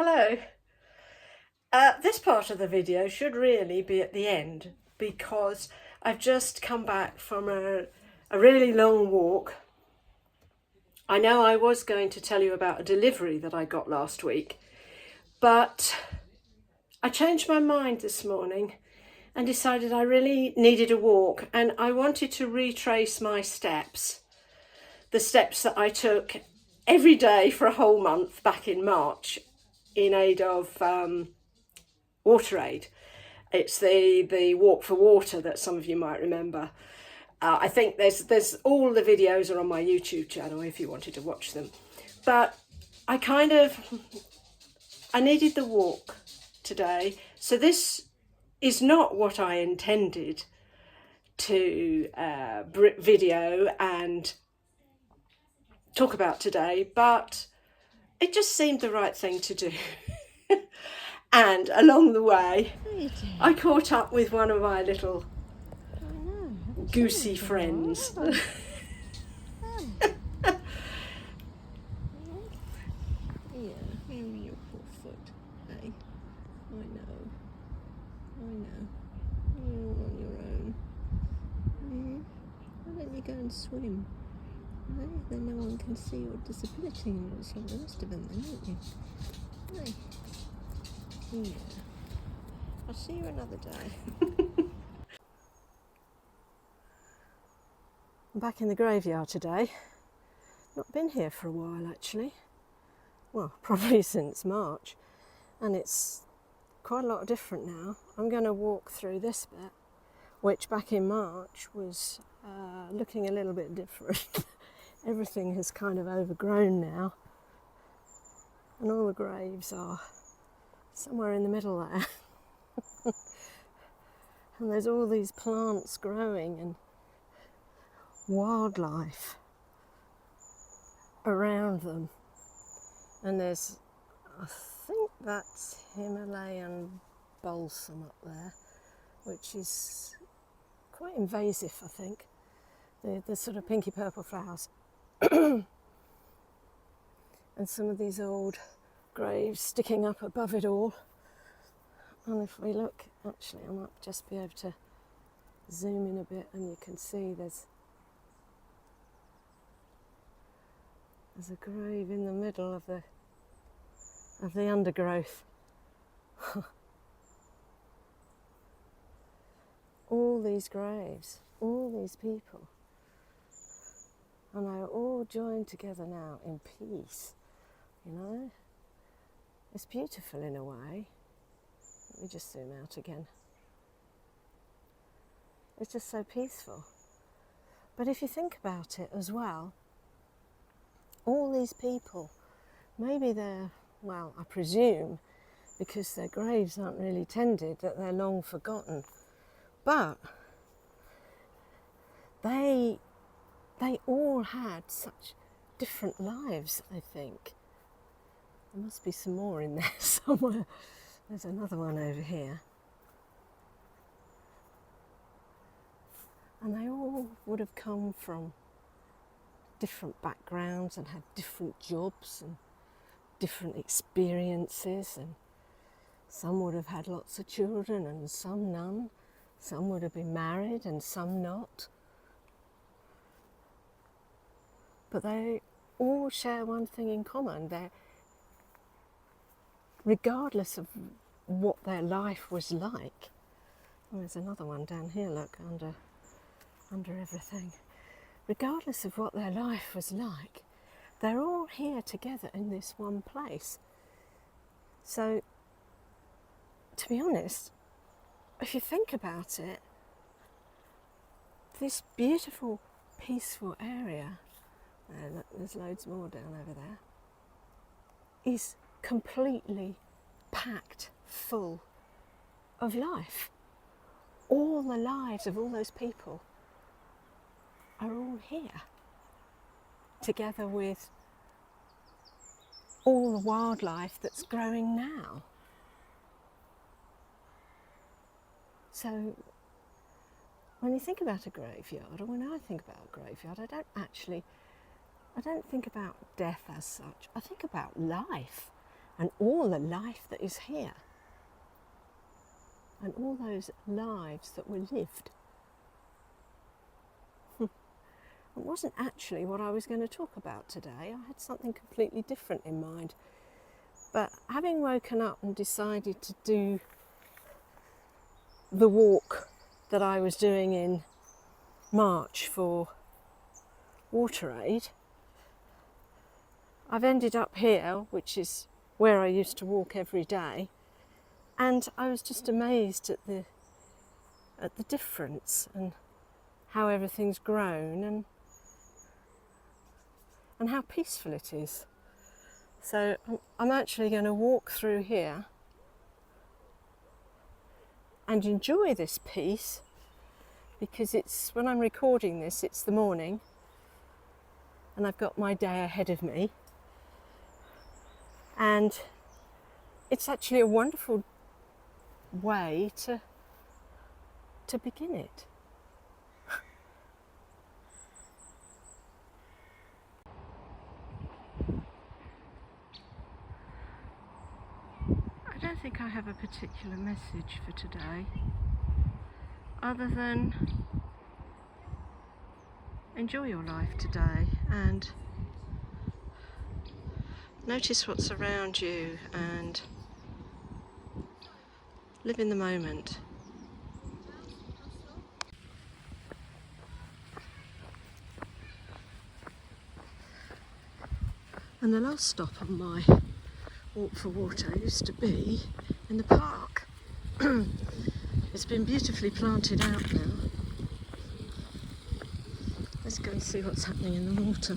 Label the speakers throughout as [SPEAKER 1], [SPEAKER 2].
[SPEAKER 1] Hello. This part of the video should really be at the end because I've just come back from a really long walk. I know I was going to tell you about a delivery that I got last week, but I changed my mind this morning and decided I really needed a walk, and I wanted to retrace my steps, the steps that I took every day for a whole month back in March in aid of WaterAid. It's the walk for water that some of you might remember. I think there's all the videos are on my YouTube channel if you wanted to watch them. But I needed the walk today. So this is not what I intended to video and talk about today, but it just seemed the right thing to do. And along the way, I caught up with one of my little goosey friends.
[SPEAKER 2] Your poor foot. Hey, I know. You're all on your own. Why don't you go and swim? Then no one can see your disability and what's like the rest of them, then, won't you? Hey. Yeah. I'll see you another day.
[SPEAKER 1] I'm back in the graveyard today. Not been here for a while actually. Well, probably since March. And it's quite a lot different now. I'm going to walk through this bit, which back in March was looking a little bit different. Everything has kind of overgrown now. And all the graves are somewhere in the middle there. And there's all these plants growing and wildlife around them. And there's, I think that's Himalayan balsam up there, which is quite invasive, I think. The sort of pinky purple flowers. And some of these old graves sticking up above it all. And if we look, actually I might just be able to zoom in a bit and you can see there's a grave in the middle of the undergrowth. All these graves, all these people, and they're all joined together now in peace, you know. It's beautiful in a way. Let me just zoom out again. It's just so peaceful. But if you think about it as well, all these people, maybe they're, well, I presume, because their graves aren't really tended, that they're long forgotten. But they all had such different lives, I think. There must be some more in there somewhere. There's another one over here. And they all would have come from different backgrounds and had different jobs and different experiences, and some would have had lots of children and some none. Some would have been married and some not. But they all share one thing in common. They're, regardless of what their life was like. Oh, there's another one down here, look, under everything. Regardless of what their life was like, they're all here together in this one place. So, to be honest, if you think about it, this beautiful, peaceful area, look, there's loads more down over there, is completely packed full of life. All the lives of all those people are all here, together with all the wildlife that's growing now. So when you think about a graveyard, or when I think about a graveyard, I don't think about death as such. I think about life and all the life that is here, and all those lives that were lived. It wasn't actually what I was going to talk about today. I had something completely different in mind. But having woken up and decided to do the walk that I was doing in March for WaterAid, I've ended up here, which is where I used to walk every day, and I was just amazed at the difference and how everything's grown and how peaceful it is. So I'm actually going to walk through here and enjoy this peace, because it's, when I'm recording this, it's the morning and I've got my day ahead of me, and it's actually a wonderful way to begin it. I don't think I have a particular message for today, other than enjoy your life today and notice what's around you and live in the moment. And the last stop on my walk for water used to be in the park. It's been beautifully planted out now. Let's go and see what's happening in the water.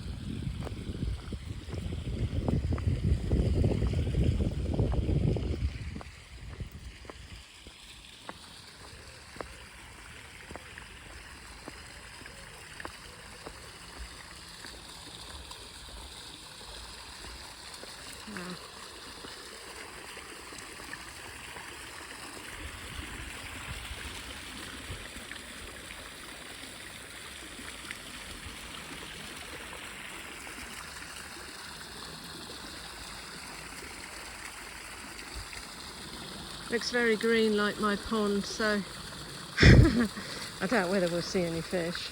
[SPEAKER 1] Wow. Looks very green like my pond, so I doubt whether we'll see any fish.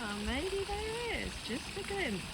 [SPEAKER 1] Ah, maybe there is, just a glimpse.